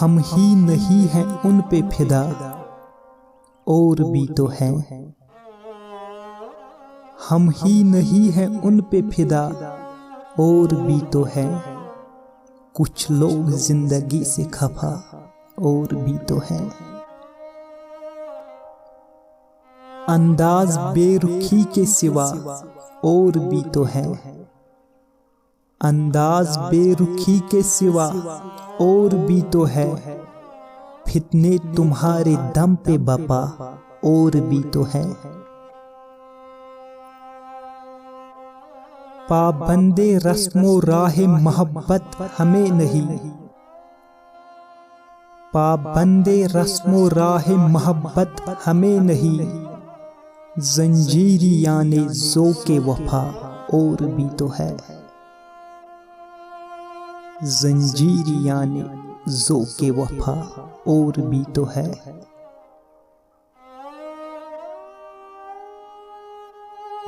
हम ही नहीं हैं उन पे फिदा, और भी तो हैं। हम ही नहीं हैं उन पे फिदा, और भी तो हैं। कुछ लोग जिंदगी से खफा, और भी तो हैं। अंदाज बेरुखी के सिवा और भी तो है। अंदाज बेरुखी के सिवा और भी तो है। फितने तुम्हारे दम पे बपा, और भी तो है। पाबंदे रस्मो राहे मोहब्बत हमें नहीं। पाबंदे रस्मो राहे मोहब्बत हमें नहीं। जंजीरी याने ज़ोके वफा, और भी तो है। जंजीरी याने ज़ोके वफा, और भी तो है।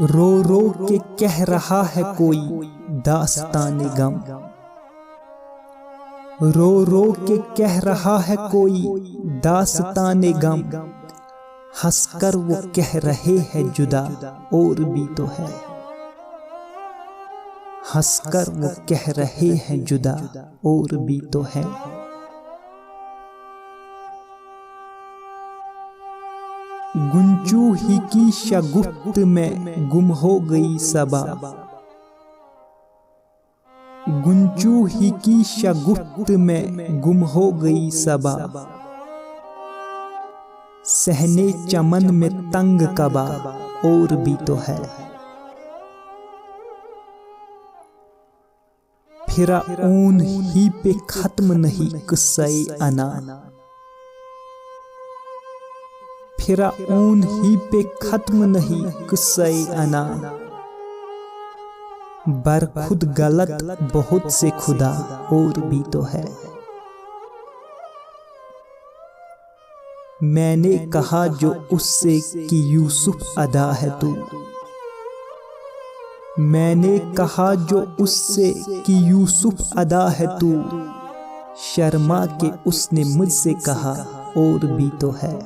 रो रो के कह रहा है कोई दास्ताने गम। रो रो के कह रहा है कोई दास्ताने गम। हंसकर वो कह रहे हैं जुदा, और भी तो है। हंसकर वो कह रहे हैं जुदा, और भी तो है। गुंजू ही की शगुफ्त में गुम हो गई सबा। गुंजू ही की शगुफ्त में गुम हो गई सबा। सहने चमन में तंग कबा, और भी तो है। फिरा ऊन ही पे खत्म नहीं किस्से अना। फिरा ऊन ही पे खत्म नहीं किस्से अना। बर खुद गलत बहुत से खुदा, और भी तो है। मैंने कहा जो उससे कि यूसुफ अदा है तू। मैंने कहा जो उससे कि यूसुफ अदा है तू। शर्मा के उसने मुझसे कहा, और भी तो है।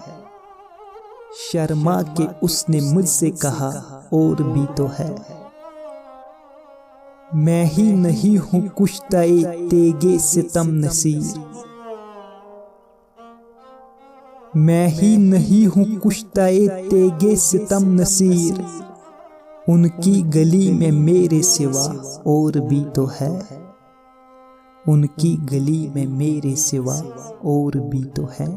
शर्मा के उसने मुझसे कहा, और भी तो है। मैं ही नहीं हूँ कुश्ताए तेगे सितम नसीर। मैं ही नहीं हूँ कुश्ताए तेगे सितम नसीर। उनकी गली में मेरे सिवा और भी तो है। उनकी गली में मेरे सिवा और भी तो है।